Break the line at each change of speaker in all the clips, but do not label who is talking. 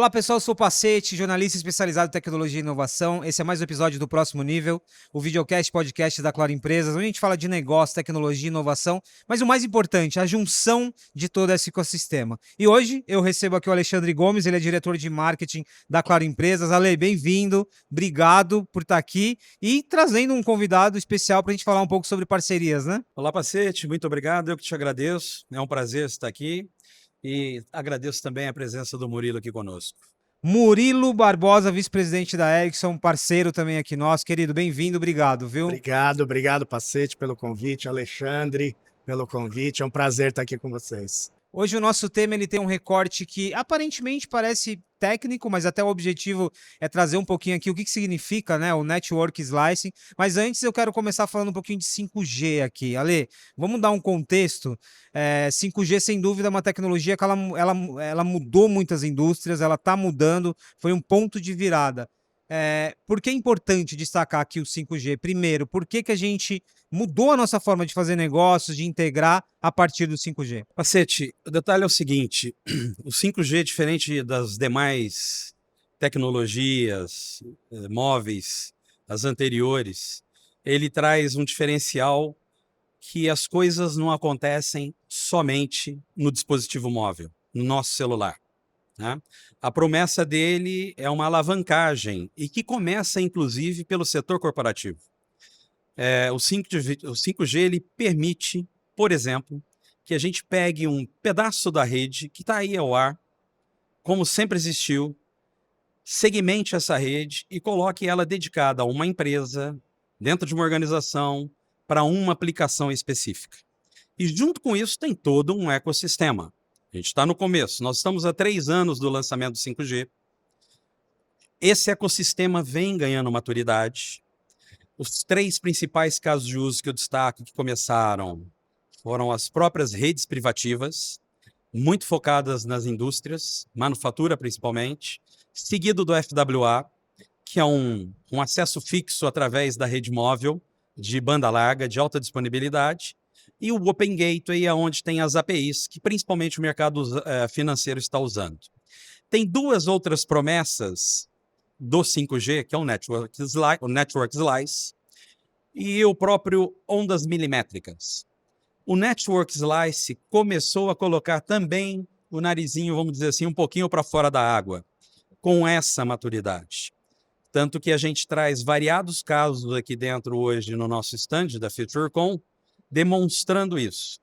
Olá pessoal, eu sou o Pacete, jornalista especializado em tecnologia e inovação. Esse é mais um episódio do Próximo Nível, o videocast podcast da Claro Empresas, onde a gente fala de negócio, tecnologia e inovação, mas o mais importante, a junção de todo esse ecossistema. E hoje eu recebo aqui o Alexandre Gomes, ele é diretor de marketing da Claro Empresas. Ale, bem-vindo, obrigado por estar aqui e trazendo um convidado especial para a gente falar um pouco sobre parcerias, né?
Olá, Pacete, muito obrigado, eu que te agradeço, é um prazer estar aqui e agradeço também a presença do Murilo aqui conosco.
Murilo Barbosa, vice-presidente da Ericsson, parceiro também aqui nosso. Querido, bem-vindo, obrigado, viu?
Obrigado, Pacete, pelo convite, Alexandre, pelo convite. É um prazer estar aqui com vocês.
Hoje o nosso tema ele tem um recorte que aparentemente parece técnico, mas até o objetivo é trazer um pouquinho aqui o que significa, né, o Network Slicing. Mas antes eu quero começar falando um pouquinho de 5G aqui. Ale, vamos dar um contexto. 5G, sem dúvida, é uma tecnologia que ela mudou muitas indústrias, ela está mudando, foi um ponto de virada. Por que é importante destacar aqui o 5G? Primeiro, por que a gente mudou a nossa forma de fazer negócios, de integrar a partir do 5G?
Pacete, o detalhe é o seguinte, o 5G, diferente das demais tecnologias móveis, as anteriores, ele traz um diferencial que as coisas não acontecem somente no dispositivo móvel, no nosso celular. Né? A promessa dele é uma alavancagem e que começa, inclusive, pelo setor corporativo. O 5G ele permite, por exemplo, que a gente pegue um pedaço da rede que está aí ao ar, como sempre existiu, segmente essa rede e coloque ela dedicada a uma empresa, dentro de uma organização, para uma aplicação específica. E junto com isso tem todo um ecossistema. A gente está no começo, nós estamos há 3 anos do lançamento do 5G. Esse ecossistema vem ganhando maturidade. Os 3 principais casos de uso que eu destaco que começaram foram as próprias redes privativas, muito focadas nas indústrias, manufatura principalmente, seguido do FWA, que é um acesso fixo através da rede móvel, de banda larga, de alta disponibilidade, e o Open Gateway é onde tem as APIs, que principalmente o mercado financeiro está usando. Tem 2 outras promessas do 5G, que é o Network Slice e o próprio ondas milimétricas. O Network Slice começou a colocar também o narizinho, vamos dizer assim, um pouquinho para fora da água, com essa maturidade. Tanto que a gente traz variados casos aqui dentro hoje no nosso stand da FutureCon, demonstrando isso.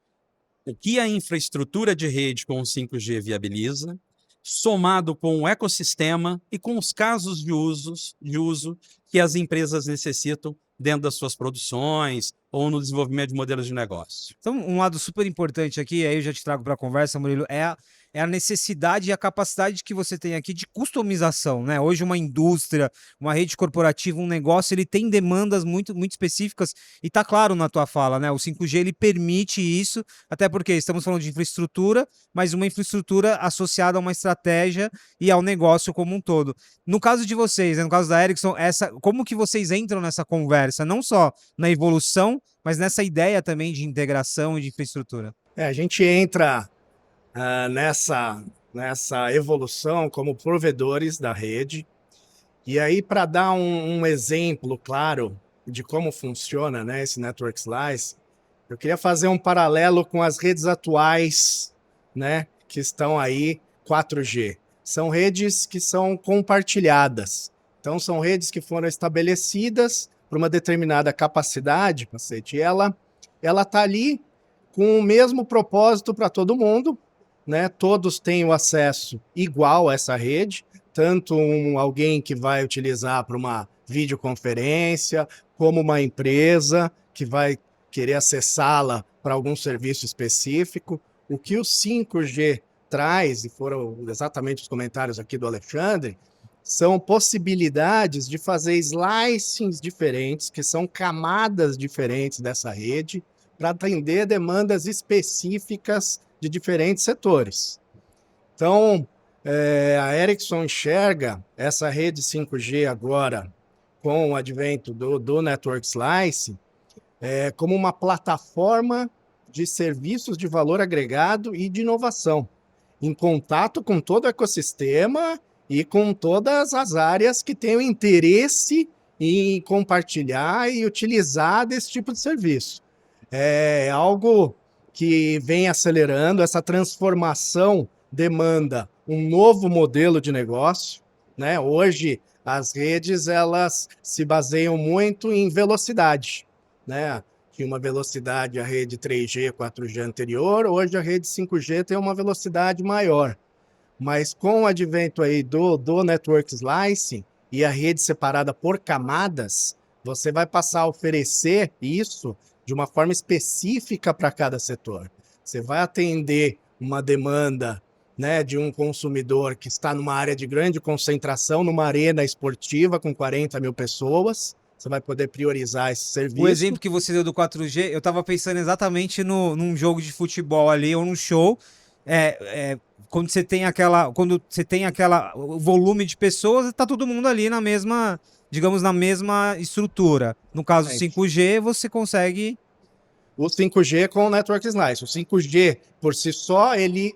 O que a infraestrutura de rede com o 5G viabiliza, somado com o ecossistema e com os casos de uso que as empresas necessitam dentro das suas produções ou no desenvolvimento de modelos de negócio.
Então, um lado super importante aqui, aí eu já te trago para a conversa, Murilo, é a necessidade e a capacidade que você tem aqui de customização, né? Hoje uma indústria, uma rede corporativa, um negócio, ele tem demandas muito, muito específicas e tá claro na tua fala, né? O 5G, ele permite isso, até porque estamos falando de infraestrutura, mas uma infraestrutura associada a uma estratégia e ao negócio como um todo. No caso de vocês, né, no caso da Ericsson, como que vocês entram nessa conversa? Não só na evolução, mas nessa ideia também de integração e de infraestrutura.
A gente entra nessa evolução como provedores da rede. E aí, para dar um exemplo claro de como funciona, né, esse Network Slice, eu queria fazer um paralelo com as redes atuais, né, que estão aí 4G. São redes que são compartilhadas. Então, são redes que foram estabelecidas para uma determinada capacidade, Pacete, e ela está ali com o mesmo propósito para todo mundo, né? Todos têm o acesso igual a essa rede, tanto alguém que vai utilizar para uma videoconferência, como uma empresa que vai querer acessá-la para algum serviço específico. O que o 5G traz, e foram exatamente os comentários aqui do Alexandre, são possibilidades de fazer slicings diferentes, que são camadas diferentes dessa rede, para atender demandas específicas de diferentes setores. Então, a Ericsson enxerga essa rede 5G agora, com o advento do Network Slice, como uma plataforma de serviços de valor agregado e de inovação, em contato com todo o ecossistema e com todas as áreas que tenham interesse em compartilhar e utilizar desse tipo de serviço. É algo que vem acelerando, essa transformação demanda um novo modelo de negócio, né? Hoje, as redes, elas se baseiam muito em velocidade, né? Tinha uma velocidade, a rede 3G, 4G anterior, hoje a rede 5G tem uma velocidade maior. Mas com o advento aí do Network Slicing e a rede separada por camadas, você vai passar a oferecer isso de uma forma específica para cada setor. Você vai atender uma demanda, né, de um consumidor que está numa área de grande concentração, numa arena esportiva com 40 mil pessoas. Você vai poder priorizar esse serviço.
O exemplo que você deu do 4G, eu tava pensando exatamente num jogo de futebol ali, ou num show, quando você tem o volume de pessoas, tá todo mundo ali na mesma, digamos, na mesma estrutura. No caso do 5G, você consegue...
O 5G com o Network Slice. O 5G, por si só, ele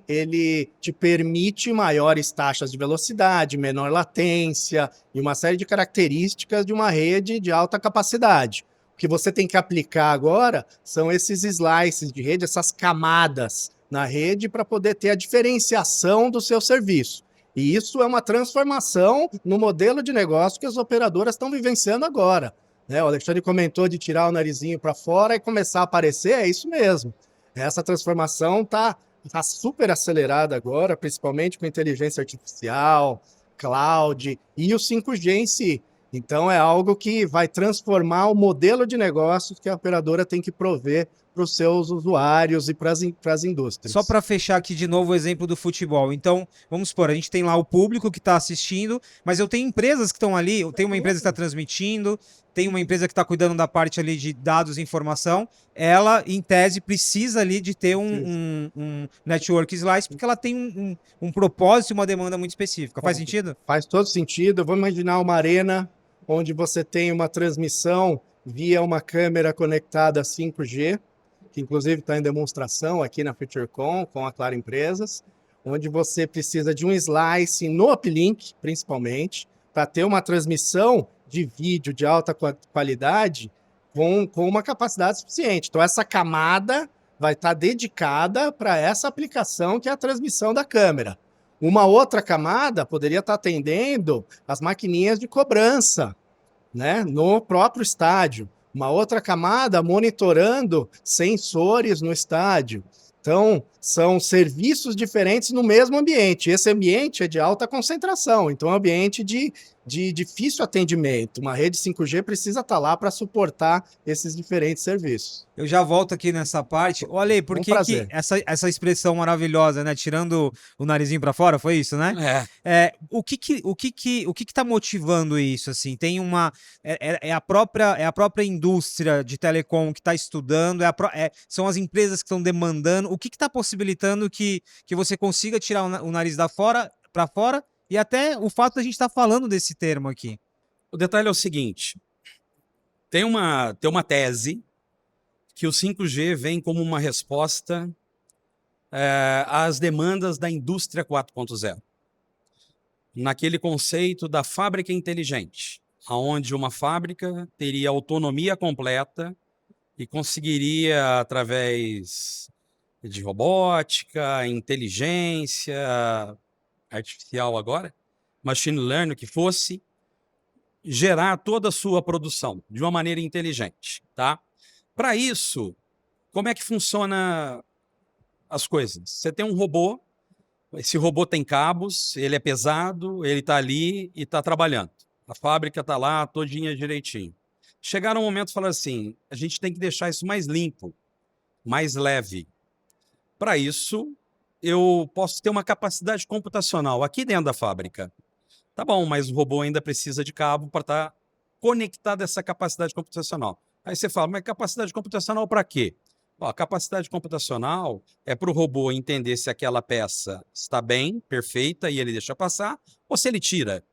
te permite maiores taxas de velocidade, menor latência e uma série de características de uma rede de alta capacidade. O que você tem que aplicar agora são esses slices de rede, essas camadas na rede para poder ter a diferenciação do seu serviço. E isso é uma transformação no modelo de negócio que as operadoras estão vivenciando agora. O Alexandre comentou de tirar o narizinho para fora e começar a aparecer, é isso mesmo. Essa transformação tá super acelerada agora, principalmente com inteligência artificial, cloud e o 5G em si. Então é algo que vai transformar o modelo de negócios que a operadora tem que prover para os seus usuários e para as indústrias.
Só para fechar aqui de novo o exemplo do futebol. Então, vamos supor, a gente tem lá o público que está assistindo, mas eu tenho empresas que estão ali, eu tenho uma empresa que está transmitindo, tem uma empresa que está cuidando da parte ali de dados e informação, ela, em tese, precisa ali de ter um network slice, porque ela tem um propósito e uma demanda muito específica. Faz sentido?
Faz todo sentido. Vamos imaginar uma arena onde você tem uma transmissão via uma câmera conectada a 5G, que inclusive está em demonstração aqui na FutureCon com a Claro Empresas, onde você precisa de um slice no uplink, principalmente, para ter uma transmissão de vídeo de alta qualidade com uma capacidade suficiente. Então, essa camada vai estar dedicada para essa aplicação que é a transmissão da câmera. Uma outra camada poderia estar atendendo as maquininhas de cobrança, né, no próprio estádio. Uma outra camada monitorando sensores no estádio. Então, são serviços diferentes no mesmo ambiente. Esse ambiente é de alta concentração, então é um ambiente de difícil atendimento. Uma rede 5G precisa estar lá para suportar esses diferentes serviços.
Eu já volto aqui nessa parte. Olha, por que essa expressão maravilhosa, né? Tirando o narizinho para fora, foi isso, né? O que tá motivando isso, assim? Tem uma... É a própria indústria de telecom que está estudando, são as empresas que estão demandando. O que está possibilitando que você consiga tirar o nariz para fora e até o fato de a gente estar falando desse termo aqui?
O detalhe é o seguinte, tem uma tese que o 5G vem como uma resposta às demandas da indústria 4.0. Naquele conceito da fábrica inteligente, onde uma fábrica teria autonomia completa e conseguiria, através de robótica, inteligência artificial agora, machine learning, que fosse, gerar toda a sua produção de uma maneira inteligente, tá? Para isso, como é que funciona as coisas? Você tem um robô, esse robô tem cabos, ele é pesado, ele está ali e está trabalhando. A fábrica está lá todinha direitinho. Chegaram um momento e falaram assim, a gente tem que deixar isso mais limpo, mais leve. Para isso, eu posso ter uma capacidade computacional aqui dentro da fábrica. Tá bom, mas o robô ainda precisa de cabo para estar conectado a essa capacidade computacional. Aí você fala, mas capacidade computacional para quê? Ó, a capacidade computacional é para o robô entender se aquela peça está bem, perfeita, e ele deixa passar, ou se ele tira.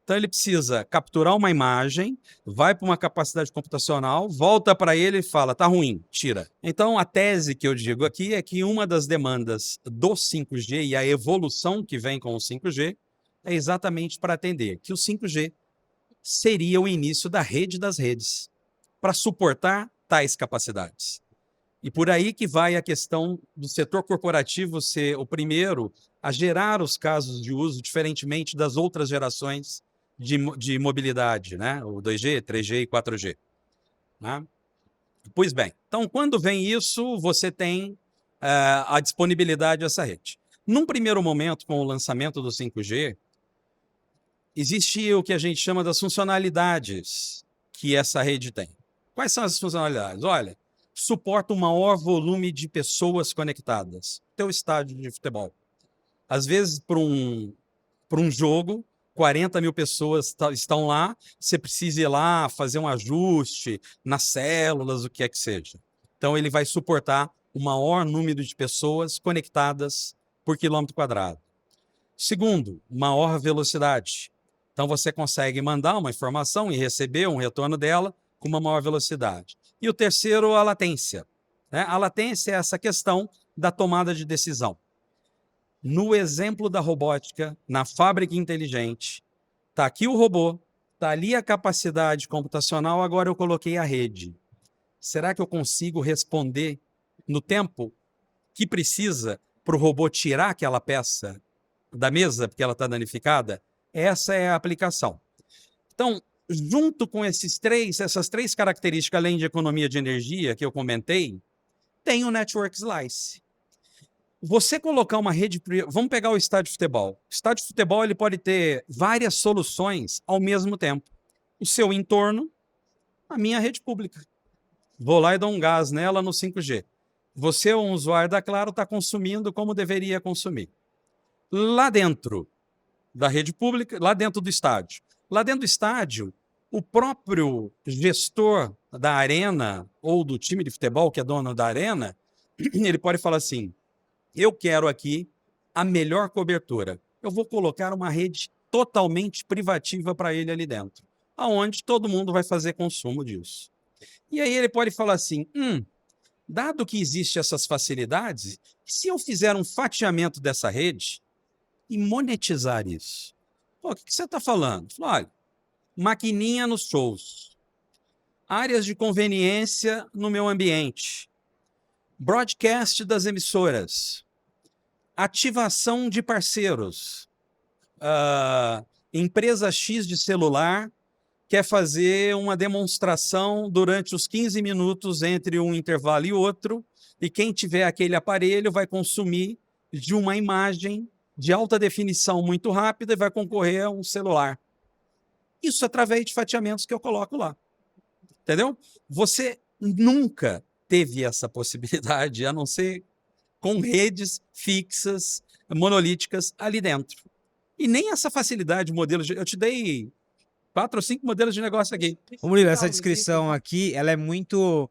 Então ele precisa capturar uma imagem, vai para uma capacidade computacional, volta para ele e fala, tá ruim, tira. Então a tese que eu digo aqui é que uma das demandas do 5G e a evolução que vem com o 5G é exatamente para atender que o 5G seria o início da rede das redes, para suportar tais capacidades. E por aí que vai a questão do setor corporativo ser o primeiro a gerar os casos de uso, diferentemente das outras gerações de mobilidade, né? O 2G, 3G e 4G. Né? Pois bem, então quando vem isso, você tem a disponibilidade dessa rede. Num primeiro momento, com o lançamento do 5G, existe o que a gente chama das funcionalidades que essa rede tem. Quais são as funcionalidades? Olha, suporta um maior volume de pessoas conectadas. Teu estádio de futebol. Às vezes, para um jogo, 40 mil pessoas estão lá, você precisa ir lá fazer um ajuste nas células, o que é que seja. Então, ele vai suportar o maior número de pessoas conectadas por quilômetro quadrado. Segundo, maior velocidade. Então, você consegue mandar uma informação e receber um retorno dela com uma maior velocidade. E o terceiro, a latência. Né? A latência é essa questão da tomada de decisão. No exemplo da robótica, na fábrica inteligente, está aqui o robô, está ali a capacidade computacional, agora eu coloquei a rede. Será que eu consigo responder no tempo que precisa para o robô tirar aquela peça da mesa, porque ela está danificada? Essa é a aplicação. Então, junto com essas três características, além de economia de energia que eu comentei, tem o Network Slice. Você colocar uma rede... Vamos pegar o estádio de futebol. O estádio de futebol ele pode ter várias soluções ao mesmo tempo. O seu entorno, a minha rede pública. Vou lá e dou um gás nela no 5G. Você, um usuário da Claro, está consumindo como deveria consumir. Lá dentro da rede pública, lá dentro do estádio. Lá dentro do estádio, o próprio gestor da arena ou do time de futebol, que é dono da arena, ele pode falar assim, eu quero aqui a melhor cobertura. Eu vou colocar uma rede totalmente privativa para ele ali dentro, aonde todo mundo vai fazer consumo disso. E aí ele pode falar assim, dado que existem essas facilidades, se eu fizer um fatiamento dessa rede e monetizar isso? Pô, o que você está falando? Falo, olha, maquininha nos shows, áreas de conveniência no meu ambiente, broadcast das emissoras, ativação de parceiros, empresa X de celular quer fazer uma demonstração durante os 15 minutos entre um intervalo e outro, e quem tiver aquele aparelho vai consumir de uma imagem de alta definição muito rápida e vai concorrer a um celular. Isso através de fatiamentos que eu coloco lá. Entendeu? Você nunca teve essa possibilidade, a não ser com redes fixas, monolíticas ali dentro. E nem essa facilidade de modelos. Eu te dei 4 ou 5 modelos de negócio aqui.
Ô, Murilo, essa descrição aqui, ela é muito...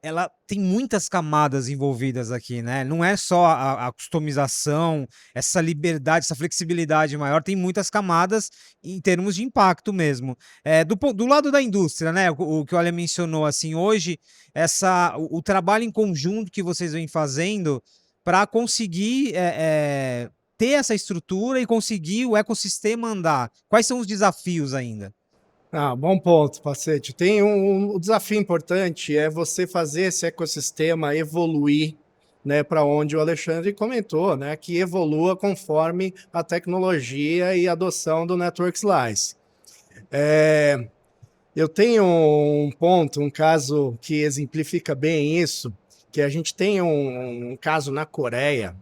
ela tem muitas camadas envolvidas aqui, né? Não é só a customização, essa liberdade, essa flexibilidade maior, tem muitas camadas em termos de impacto mesmo. Do lado da indústria, né? O que o Ale mencionou, assim, hoje, o trabalho em conjunto que vocês vêm fazendo para conseguir ter essa estrutura e conseguir o ecossistema andar. Quais são os desafios ainda?
Bom ponto, Pacete. Tem um desafio importante, é você fazer esse ecossistema evoluir, né, para onde o Alexandre comentou, né, que evolua conforme a tecnologia e a adoção do Network Slice. Eu tenho um caso que exemplifica bem isso, que a gente tem um caso na Coreia,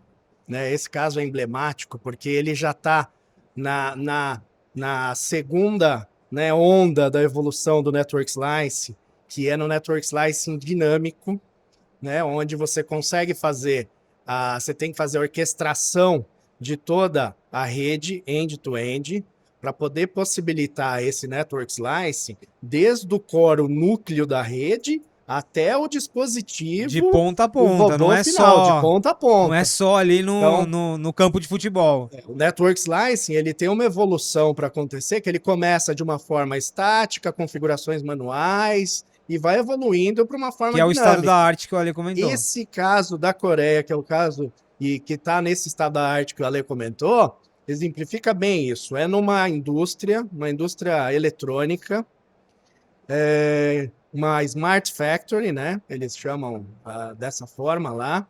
né, esse caso é emblemático, porque ele já está na segunda, né, onda da evolução do Network Slice, que é no Network Slicing dinâmico, né, onde você consegue fazer, você tem que fazer a orquestração de toda a rede end-to-end para poder possibilitar esse Network Slicing desde o core, o núcleo da rede, até o dispositivo
de ponta a ponta, não é
final,
só
de ponta a ponta.
Não é só ali
Então,
no campo de futebol.
O Network Slicing ele tem uma evolução para acontecer, que ele começa de uma forma estática, configurações manuais, e vai evoluindo para uma forma
Que é o
dinâmica.
estado da arte que o Ale comentou.
Esse caso da Coreia, que é o caso e que está nesse estado da arte que o Ale comentou, exemplifica bem isso. É numa indústria, uma indústria eletrônica, uma Smart Factory, né? Eles chamam dessa forma lá.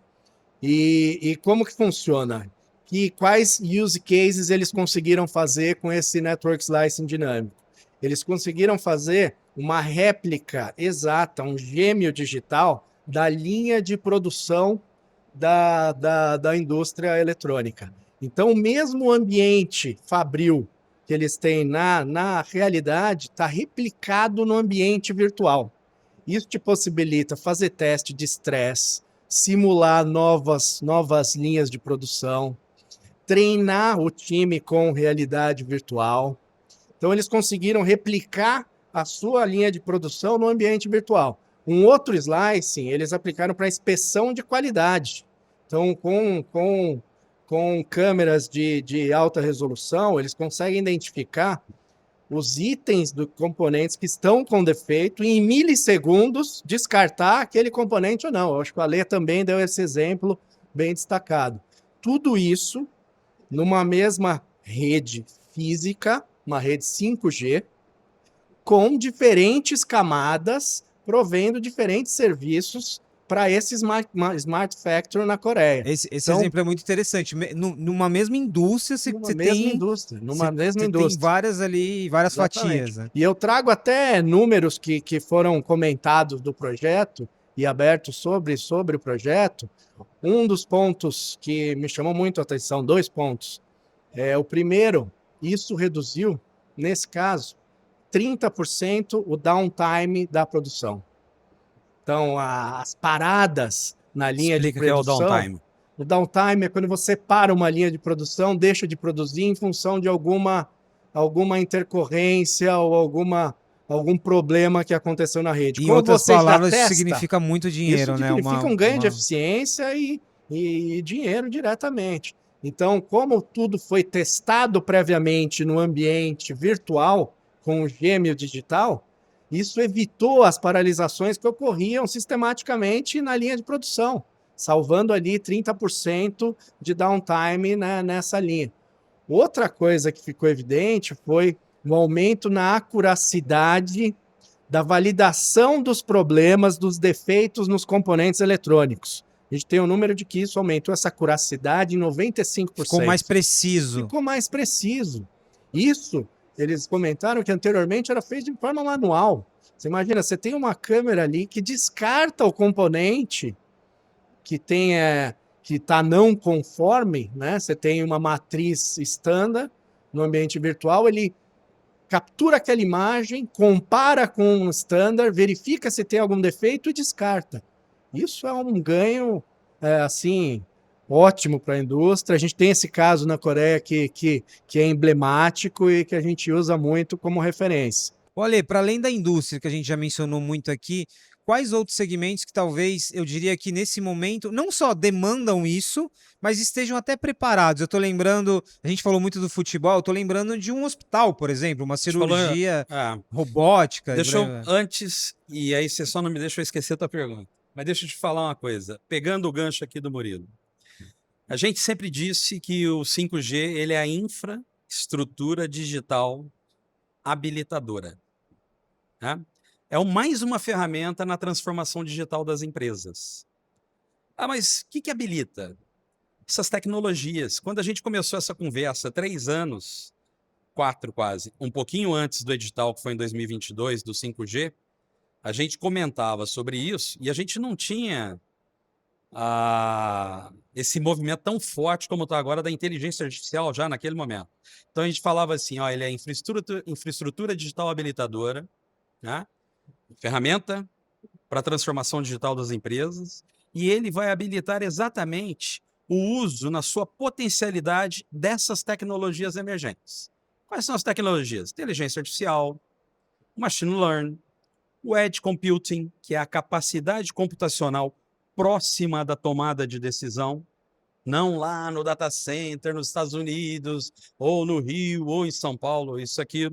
E como que funciona? E quais use cases eles conseguiram fazer com esse Network Slicing dinâmico? Eles conseguiram fazer uma réplica exata, um gêmeo digital da linha de produção da indústria eletrônica. Então, o mesmo ambiente fabril que eles têm na realidade está replicado no ambiente virtual. Isso te possibilita fazer teste de estresse, simular novas linhas de produção, treinar o time com realidade virtual. Então, eles conseguiram replicar a sua linha de produção no ambiente virtual. Um outro slicing, eles aplicaram para inspeção de qualidade. Então, com câmeras de alta resolução, eles conseguem identificar os itens dos componentes que estão com defeito e, em milissegundos, descartar aquele componente ou não. Eu acho que o Ale também deu esse exemplo bem destacado. Tudo isso numa mesma rede física, uma rede 5G, com diferentes camadas, provendo diferentes serviços para esse Smart Factory na Coreia.
Esse
Então,
exemplo é muito interessante. Numa mesma indústria,
numa mesma indústria,
tem várias ali, várias
Exatamente.
fatias, né?
E eu trago até números que foram comentados do projeto e abertos sobre o projeto. Um dos pontos que me chamou muito a atenção, 2 pontos. O primeiro, isso reduziu, nesse caso, 30% o downtime da produção. Então, as paradas na linha de
Explica que é o
produção...
downtime.
O downtime é quando você para uma linha de produção, deixa de produzir em função de alguma intercorrência ou algum problema que aconteceu na rede.
Em
Como
outras
você já
palavras, isso
testa,
significa muito dinheiro,
isso
né?
significa um ganho de eficiência e dinheiro diretamente. Então, como tudo foi testado previamente no ambiente virtual, com o gêmeo digital, isso evitou as paralisações que ocorriam sistematicamente na linha de produção, salvando ali 30% de downtime, né, nessa linha. Outra coisa que ficou evidente foi o aumento na acuracidade da validação dos problemas, dos defeitos nos componentes eletrônicos. A gente tem o número de que isso aumentou essa acuracidade em 95%.
Ficou mais preciso.
Ficou mais preciso. Isso, eles comentaram que anteriormente era feito de forma manual. Você imagina, você tem uma câmera ali que descarta o componente que está não conforme, né? Você tem uma matriz standard no ambiente virtual, ele captura aquela imagem, compara com o standard, verifica se tem algum defeito e descarta. Isso é um ganho, assim, ótimo para a indústria. A gente tem esse caso na Coreia que é emblemático e que a gente usa muito como referência.
Olha, para além da indústria que a gente já mencionou muito aqui, quais outros segmentos que talvez eu diria que nesse momento não só demandam isso, mas estejam até preparados? Eu estou lembrando, a gente falou muito do futebol, eu estou lembrando de um hospital, por exemplo, uma cirurgia robótica.
Deixa eu, antes, e aí você só não me deixa eu esquecer a tua pergunta, mas deixa eu te falar uma coisa, pegando o gancho aqui do Murilo. A gente sempre disse que o 5G ele é a infraestrutura digital habilitadora. Né? É mais uma ferramenta na transformação digital das empresas. Mas o que habilita? Essas tecnologias. Quando a gente começou essa conversa, 3 anos, 4 quase, um pouquinho antes do edital, que foi em 2022, do 5G, a gente comentava sobre isso e a gente não tinha esse movimento tão forte como está agora da inteligência artificial já naquele momento. Então a gente falava assim, ó, ele é infraestrutura digital habilitadora, né? Ferramenta para a transformação digital das empresas, e ele vai habilitar exatamente o uso na sua potencialidade dessas tecnologias emergentes. Quais são as tecnologias? Inteligência artificial, machine learning, o edge computing, que é a capacidade computacional próxima da tomada de decisão, não lá no data center, nos Estados Unidos, ou no Rio, ou em São Paulo, isso aqui,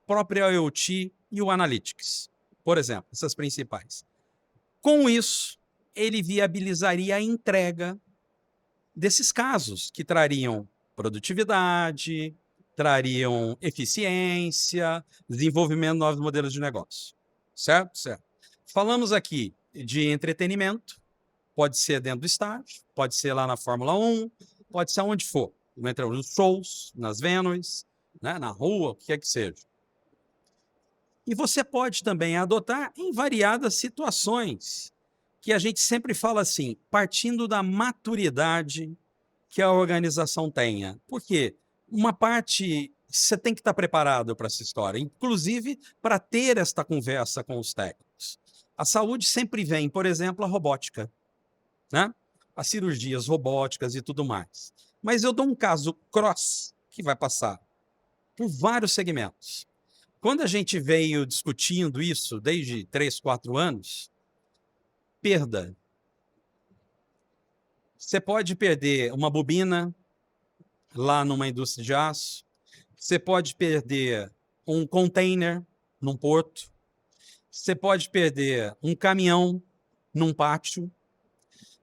próprio IoT e o Analytics, por exemplo, essas principais. Com isso, ele viabilizaria a entrega desses casos que trariam produtividade, trariam eficiência, desenvolvimento de novos modelos de negócio. Certo? Certo. Falamos aqui de entretenimento, pode ser dentro do estádio, pode ser lá na Fórmula 1, pode ser onde for. Nos shows, nas venues, né, na rua, o que quer que seja. E você pode também adotar em variadas situações, que a gente sempre fala assim, partindo da maturidade que a organização tenha. Por quê? Uma parte, você tem que estar preparado para essa história, inclusive para ter esta conversa com os técnicos. A saúde sempre vem, por exemplo, a robótica, né? As cirurgias robóticas e tudo mais. Mas eu dou um caso cross que vai passar por vários segmentos. Quando a gente veio discutindo isso desde 3, 4 anos, perda. Você pode perder uma bobina lá numa indústria de aço, você pode perder um container num porto, você pode perder um caminhão num pátio,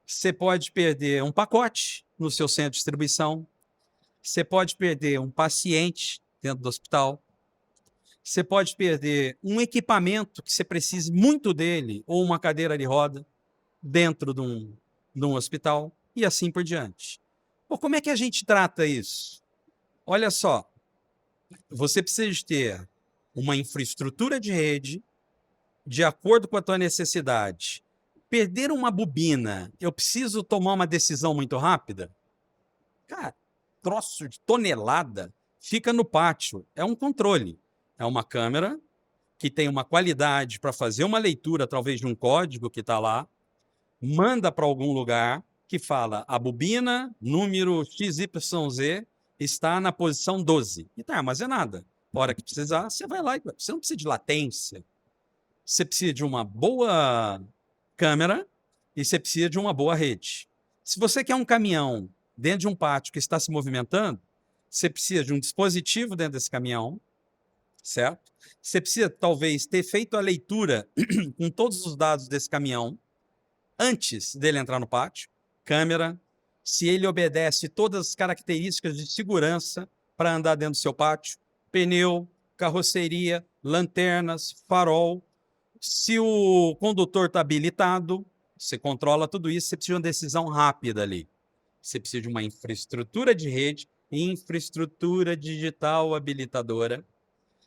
você pode perder um pacote no seu centro de distribuição, você pode perder um paciente dentro do hospital, você pode perder um equipamento que você precise muito dele, ou uma cadeira de roda, dentro de um hospital, e assim por diante. Pô, como é que a gente trata isso? Olha só, você precisa de ter uma infraestrutura de rede, de acordo com a tua necessidade. Perder uma bobina, eu preciso tomar uma decisão muito rápida? Cara, troço de tonelada fica no pátio. É um controle. É uma câmera que tem uma qualidade para fazer uma leitura, talvez, de um código que está lá, manda para algum lugar que fala a bobina, número XYZ, está na posição 12. E está armazenada. Na hora que precisar, você vai lá. Você não precisa de latência. Você precisa de uma boa câmera e você precisa de uma boa rede. Se você quer um caminhão dentro de um pátio que está se movimentando, você precisa de um dispositivo dentro desse caminhão, certo? Você precisa, talvez, ter feito a leitura com todos os dados desse caminhão antes dele entrar no pátio, câmera, se ele obedece todas as características de segurança para andar dentro do seu pátio, pneu, carroceria, lanternas, farol. Se o condutor está habilitado, você controla tudo isso, você precisa de uma decisão rápida ali. Você precisa de uma infraestrutura de rede, infraestrutura digital habilitadora.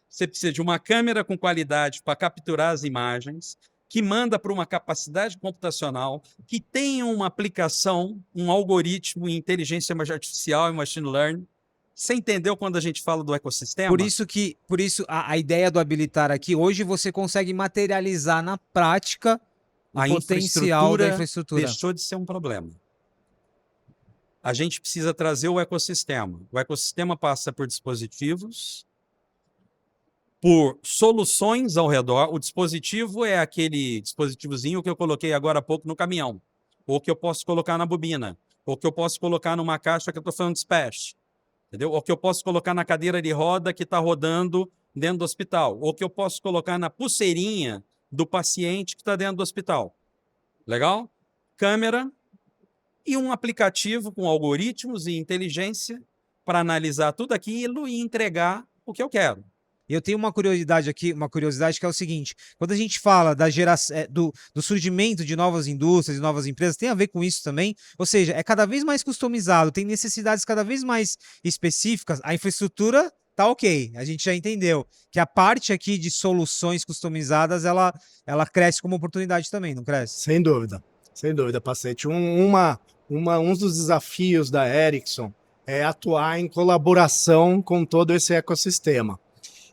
Você precisa de uma câmera com qualidade para capturar as imagens, que manda para uma capacidade computacional, que tenha uma aplicação, um algoritmo em inteligência artificial e machine learning. Você entendeu quando a gente fala do ecossistema?
Por isso a ideia do habilitar aqui, hoje você consegue materializar na prática o potencial da infraestrutura.
Deixou de ser um problema. A gente precisa trazer o ecossistema. O ecossistema passa por dispositivos, por soluções ao redor. O dispositivo é aquele dispositivozinho que eu coloquei agora há pouco no caminhão, ou que eu posso colocar na bobina, ou que eu posso colocar numa caixa que eu estou falando de dispatch, entendeu? Ou que eu posso colocar na cadeira de roda que está rodando dentro do hospital, ou que eu posso colocar na pulseirinha do paciente que está dentro do hospital. Legal? Câmera e um aplicativo com algoritmos e inteligência para analisar tudo aquilo e entregar o que eu quero.
Eu tenho uma curiosidade aqui, que é o seguinte: quando a gente fala da geração, do surgimento de novas indústrias e novas empresas, tem a ver com isso também. Ou seja, é cada vez mais customizado, tem necessidades cada vez mais específicas. A infraestrutura tá ok, a gente já entendeu que a parte aqui de soluções customizadas, ela cresce como oportunidade também, não cresce?
Sem dúvida, Pacete. Um dos desafios da Ericsson é atuar em colaboração com todo esse ecossistema.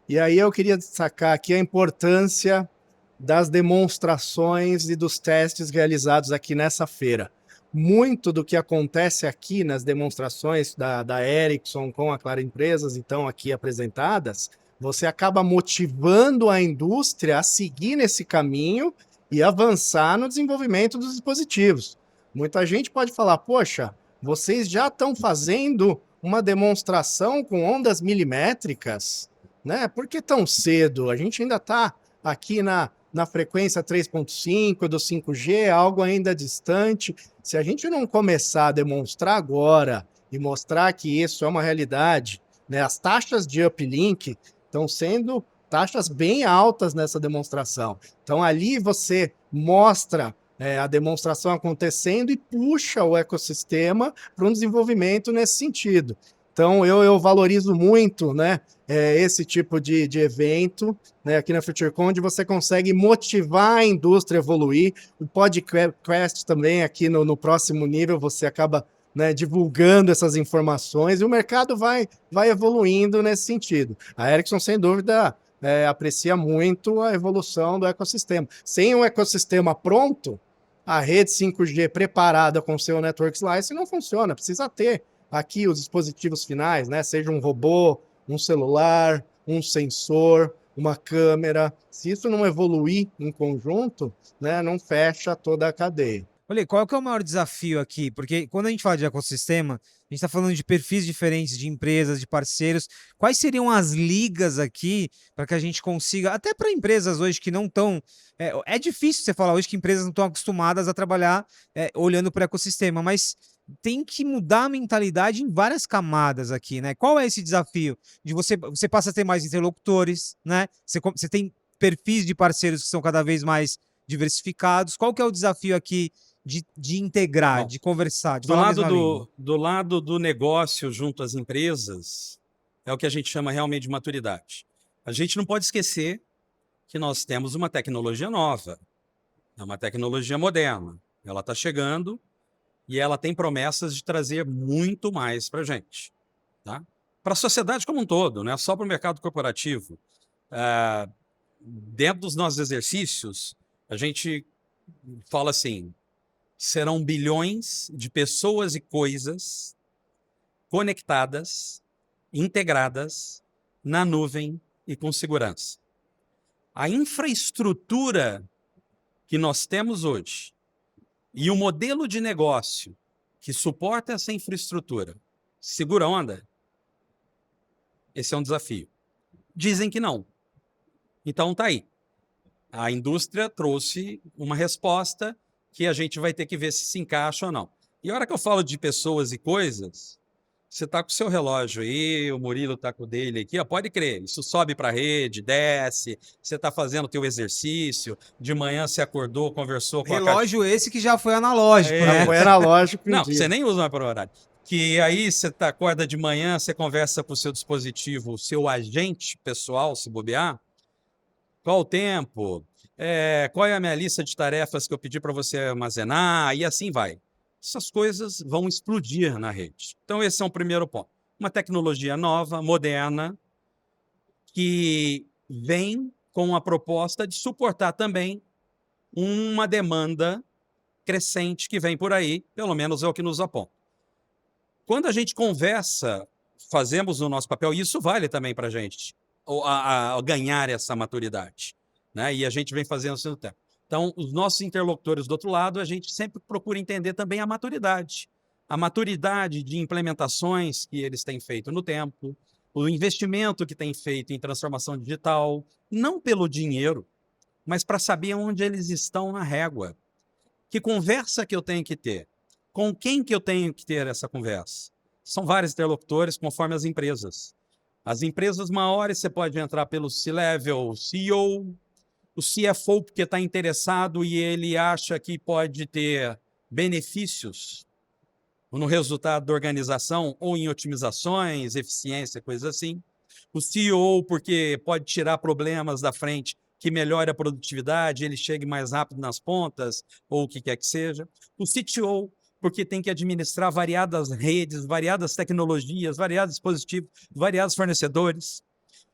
E aí eu queria destacar aqui a importância das demonstrações e dos testes realizados aqui nessa feira. Muito do que acontece aqui nas demonstrações da Ericsson com a Claro Empresas, então aqui apresentadas, você acaba motivando a indústria a seguir nesse caminho e avançar no desenvolvimento dos dispositivos. Muita gente pode falar, poxa, vocês já estão fazendo uma demonstração com ondas milimétricas, né? Por que tão cedo? A gente ainda está aqui na frequência 3.5 do 5G, algo ainda distante. Se a gente não começar a demonstrar agora e mostrar que isso é uma realidade, né? As taxas de uplink estão sendo taxas bem altas nessa demonstração. Então, ali você mostra a demonstração acontecendo e puxa o ecossistema para um desenvolvimento nesse sentido. Então, eu valorizo muito, né, esse tipo de evento, né, aqui na FutureCon, onde você consegue motivar a indústria a evoluir. O podcast também, aqui no próximo nível, você acaba, né, divulgando essas informações e o mercado vai evoluindo nesse sentido. A Ericsson, sem dúvida, aprecia muito a evolução do ecossistema. Sem um ecossistema pronto, a rede 5G preparada com seu Network Slice não funciona, precisa ter aqui os dispositivos finais, né? Seja um robô, um celular, um sensor, uma câmera. Se isso não evoluir em conjunto, né, não fecha toda a cadeia.
Olha, qual que é o maior desafio aqui? Porque quando a gente fala de ecossistema, a gente está falando de perfis diferentes de empresas, de parceiros. Quais seriam as ligas aqui para que a gente consiga, até para empresas hoje que não estão. É difícil você falar hoje que empresas não estão acostumadas a trabalhar olhando para o ecossistema, mas tem que mudar a mentalidade em várias camadas aqui, né? Qual é esse desafio? De você passa a ter mais interlocutores, né? Você tem perfis de parceiros que são cada vez mais diversificados. Qual que é o desafio aqui de integrar,
Bom,
de conversar, de
do
falar a
lado
mesma língua?
do lado do negócio junto às empresas, é o que a gente chama realmente de maturidade. A gente não pode esquecer que nós temos uma tecnologia nova, é uma tecnologia moderna. Ela está chegando e ela tem promessas de trazer muito mais para a gente, tá? Para a sociedade como um todo, não é só para o mercado corporativo. Dentro dos nossos exercícios, a gente fala assim, serão bilhões de pessoas e coisas conectadas, integradas, na nuvem e com segurança. A infraestrutura que nós temos hoje e o modelo de negócio que suporta essa infraestrutura, segura a onda? Esse é um desafio. Dizem que não. Então tá aí. A indústria trouxe uma resposta que a gente vai ter que ver se encaixa ou não. E a hora que eu falo de pessoas e coisas, você está com o seu relógio aí, o Murilo está com o dele aqui, ó, pode crer, isso sobe para a rede, desce, você está fazendo o teu exercício, de manhã você acordou, conversou com a
Relógio esse que já foi analógico,
Já
né?
foi analógico um
Não,
dia.
você nem usa mais para horário. Que aí você acorda de manhã, você conversa com o seu dispositivo, o seu agente pessoal, se bobear, qual o tempo, qual é a minha lista de tarefas que eu pedi para você armazenar, e assim vai. Essas coisas vão explodir na rede. Então, esse é um primeiro ponto. Uma tecnologia nova, moderna, que vem com a proposta de suportar também uma demanda crescente que vem por aí, pelo menos é o que nos aponta. Quando a gente conversa, fazemos o nosso papel, e isso vale também para a gente, a ganhar essa maturidade, né? E a gente vem fazendo isso no tempo. Então, os nossos interlocutores do outro lado, a gente sempre procura entender também a maturidade de implementações que eles têm feito no tempo, o investimento que têm feito em transformação digital, não pelo dinheiro, mas para saber onde eles estão na régua. Que conversa que eu tenho que ter? Com quem que eu tenho que ter essa conversa? São vários interlocutores, conforme as empresas. As empresas maiores, você pode entrar pelo C-Level, CEO, o CFO, porque está interessado e ele acha que pode ter benefícios no resultado da organização ou em otimizações, eficiência, coisas assim. O CEO, porque pode tirar problemas da frente que melhore a produtividade, ele chegue mais rápido nas pontas, ou o que quer que seja. O CTO, porque tem que administrar variadas redes, variadas tecnologias, variados dispositivos, variados fornecedores.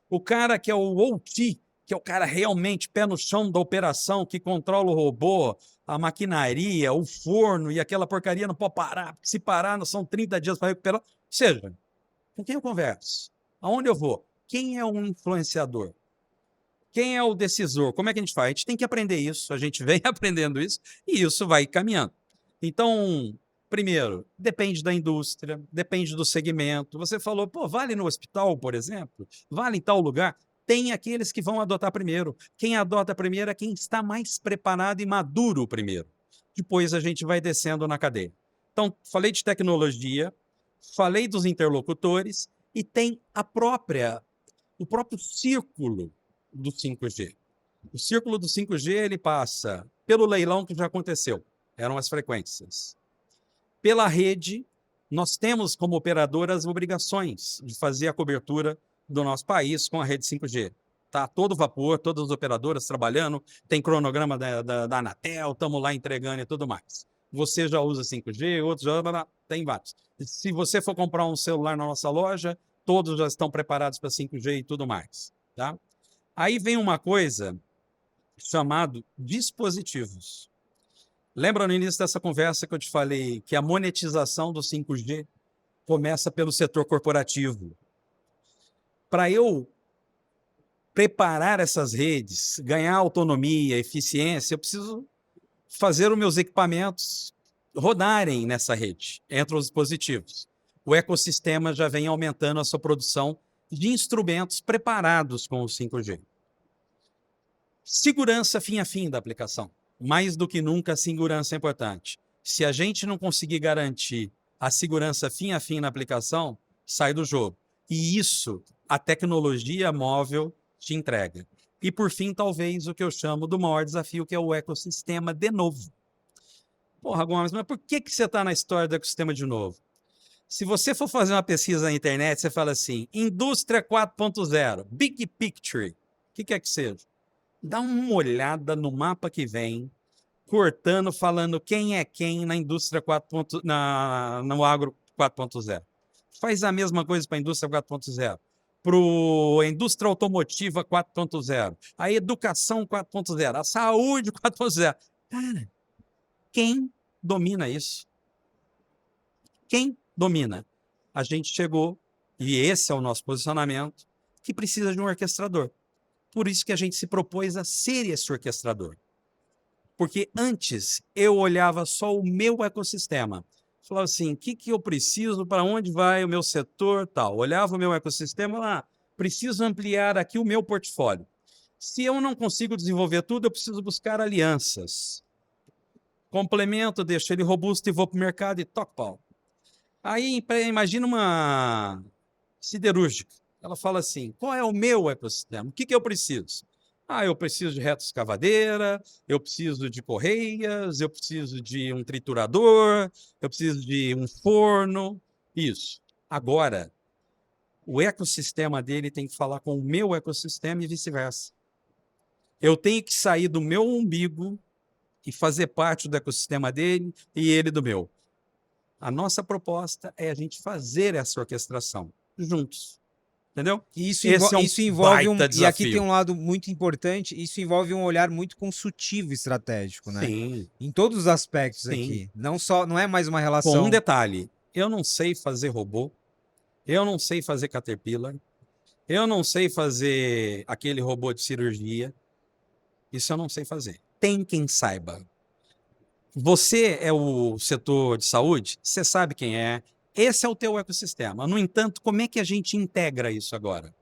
O cara que é o OT, que é o cara realmente pé no chão da operação, que controla o robô, a maquinaria, o forno, e aquela porcaria não pode parar, porque se parar, não são 30 dias para recuperar. Ou seja, com quem eu converso? Aonde eu vou? Quem é o influenciador? Quem é o decisor? Como é que a gente faz? A gente tem que aprender isso, a gente vem aprendendo isso, e isso vai caminhando. Então, primeiro, depende da indústria, depende do segmento. Você falou, pô, vale no hospital, por exemplo? Vale em tal lugar? Tem aqueles que vão adotar primeiro. Quem adota primeiro é quem está mais preparado e maduro primeiro. Depois a gente vai descendo na cadeia. Então, falei de tecnologia, falei dos interlocutores e tem o próprio círculo do 5G. O círculo do 5G ele passa pelo leilão que já aconteceu, eram as frequências. Pela rede, nós temos como operadora as obrigações de fazer a cobertura do nosso país com a rede 5G. Tá todo vapor, todas as operadoras trabalhando, tem cronograma da Anatel, estamos lá entregando e tudo mais. Você já usa 5G, outros já tem vários. Se você for comprar um celular na nossa loja, todos já estão preparados para 5G e tudo mais. Tá? Aí vem uma coisa chamada dispositivos. Lembra no início dessa conversa que eu te falei que a monetização do 5G começa pelo setor corporativo? Para eu preparar essas redes, ganhar autonomia, eficiência, eu preciso fazer os meus equipamentos rodarem nessa rede, entre os dispositivos. O ecossistema já vem aumentando a sua produção de instrumentos preparados com o 5G. Segurança fim a fim da aplicação. Mais do que nunca, a segurança é importante. Se a gente não conseguir garantir a segurança fim a fim na aplicação, sai do jogo. E isso a tecnologia móvel te entrega. E, por fim, talvez o que eu chamo do maior desafio, que é o ecossistema de novo. Porra, Gomes, mas por que você está na história do ecossistema de novo? Se você for fazer uma pesquisa na internet, você fala assim, indústria 4.0, big picture, o que quer que seja? Dá uma olhada no mapa que vem, cortando, falando quem é quem na indústria 4.0, no agro 4.0. Faz a mesma coisa para a indústria 4.0. Para a indústria automotiva 4.0, a educação 4.0, a saúde 4.0. Cara, quem domina isso? Quem domina? A gente chegou, e esse é o nosso posicionamento, que precisa de um orquestrador. Por isso que a gente se propôs a ser esse orquestrador. Porque antes eu olhava só o meu ecossistema. Falava assim, o que eu preciso, para onde vai o meu setor, tal. Olhava o meu ecossistema lá, preciso ampliar aqui o meu portfólio. Se eu não consigo desenvolver tudo, eu preciso buscar alianças. Complemento, deixo ele robusto e vou para o mercado e toco pau. Aí imagina uma siderúrgica. Ela fala assim, qual é o meu ecossistema? O que eu preciso? Eu preciso de retroescavadeira, eu preciso de correias, eu preciso de um triturador, eu preciso de um forno, isso. Agora, o ecossistema dele tem que falar com o meu ecossistema e vice-versa. Eu tenho que sair do meu umbigo e fazer parte do ecossistema dele e ele do meu. A nossa proposta é a gente fazer essa orquestração juntos. Entendeu?
Isso,
Esse é um
isso envolve
baita
e aqui
desafio.
tem um lado muito importante, isso envolve um olhar muito consultivo estratégico, né?
Sim,
Em todos os aspectos
sim.
aqui. Não é mais uma
Com
relação.
um detalhe, eu não sei fazer robô, eu não sei fazer Caterpillar, eu não sei fazer aquele robô de cirurgia, isso eu não sei fazer. Tem quem saiba. Você é o setor de saúde, você sabe quem é, esse é o teu ecossistema. No entanto, como é que a gente integra isso agora?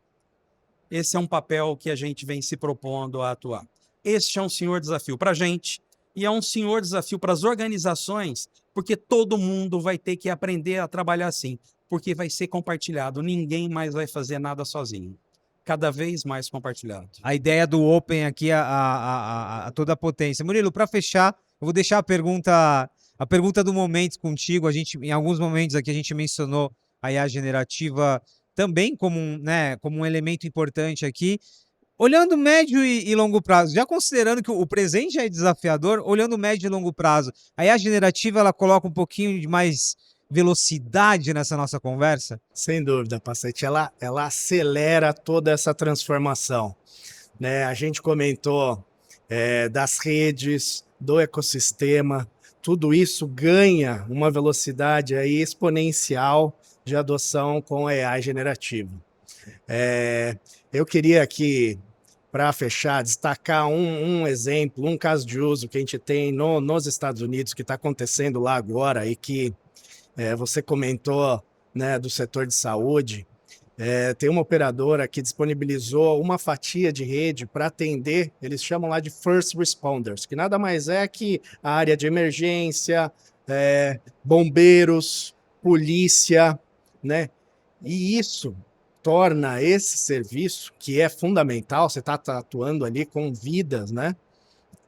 Esse é um papel que a gente vem se propondo a atuar. Este é um senhor desafio para a gente e é um senhor desafio para as organizações, porque todo mundo vai ter que aprender a trabalhar assim, porque vai ser compartilhado. Ninguém mais vai fazer nada sozinho. Cada vez mais compartilhado.
A ideia do Open aqui, a toda a potência. Murilo, para fechar, eu vou deixar a pergunta do momento contigo. A gente, em alguns momentos aqui, a gente mencionou a IA generativa também como um elemento importante aqui. Olhando médio e longo prazo, já considerando que o presente já é desafiador, olhando médio e longo prazo, a IA generativa ela coloca um pouquinho de mais velocidade nessa nossa conversa?
Sem dúvida, Pacete. Ela acelera toda essa transformação. Né? A gente comentou das redes, do ecossistema, tudo isso ganha uma velocidade aí exponencial de adoção com AI generativo. Eu queria aqui, para fechar, destacar um exemplo, um caso de uso que a gente tem nos Estados Unidos, que está acontecendo lá agora e que você comentou, né, do setor de saúde. Tem uma operadora que disponibilizou uma fatia de rede para atender, eles chamam lá de first responders, que nada mais é que a área de emergência, bombeiros, polícia, né? E isso torna esse serviço, que é fundamental, você está atuando ali com vidas, né?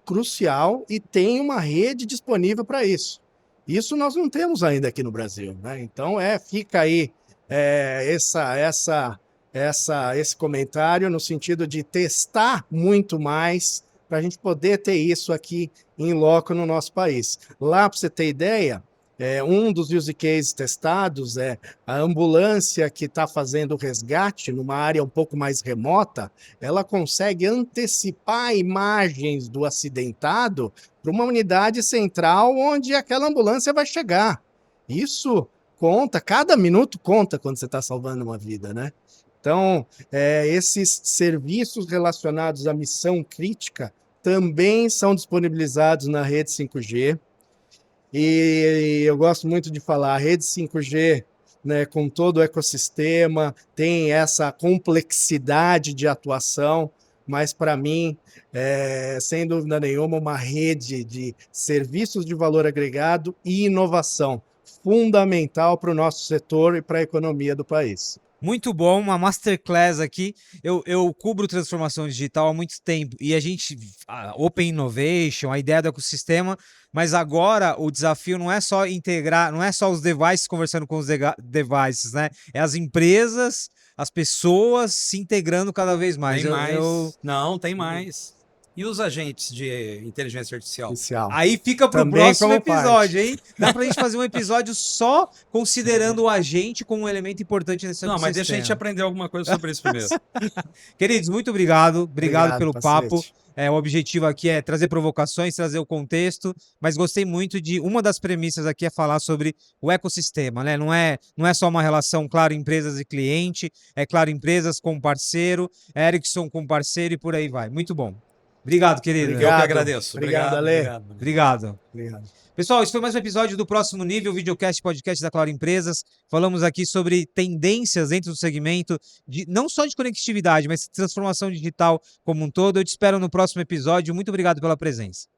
Crucial, e tem uma rede disponível para isso. Isso nós não temos ainda aqui no Brasil, né? Então fica aí esse comentário no sentido de testar muito mais para a gente poder ter isso aqui em loco no nosso país. Lá, para você ter ideia, um dos use cases testados é a ambulância que está fazendo o resgate numa área um pouco mais remota, ela consegue antecipar imagens do acidentado para uma unidade central onde aquela ambulância vai chegar. Isso conta, cada minuto conta quando você está salvando uma vida, né? Então, esses serviços relacionados à missão crítica também são disponibilizados na rede 5G. E eu gosto muito de falar, a rede 5G, né, com todo o ecossistema, tem essa complexidade de atuação, mas para mim, sem dúvida nenhuma, uma rede de serviços de valor agregado e inovação, fundamental para o nosso setor e para a economia do país.
Muito bom, uma masterclass aqui. Eu cubro transformação digital há muito tempo e a gente, Open Innovation, a ideia do ecossistema, mas agora o desafio não é só integrar, não é só os devices conversando com os devices, né? É as empresas, as pessoas se integrando cada vez mais.
Tem mais. Não, tem mais. E os agentes de inteligência artificial?
Aí fica pro
Também
próximo
como parte.
episódio, hein? Dá pra gente fazer um episódio só considerando o agente como um elemento importante nesse
Não, mas deixa a
ecossistema.
gente aprender alguma coisa sobre isso primeiro.
Queridos, muito obrigado. Obrigado pelo
Pacete.
papo. O objetivo aqui é trazer provocações, trazer o contexto, mas gostei muito de... Uma das premissas aqui é falar sobre o ecossistema, né? Não é só uma relação, claro, empresas e cliente, é claro, empresas com parceiro, Ericsson com parceiro e por aí vai. Muito bom. Obrigado, querido.
Eu que agradeço.
Obrigado, Ale.
Obrigado.
Obrigado.
Pessoal, esse foi mais um episódio do Próximo Nível, videocast, podcast da Claro Empresas. Falamos aqui sobre tendências dentro do segmento, não só de conectividade, mas transformação digital como um todo. Eu te espero no próximo episódio. Muito obrigado pela presença.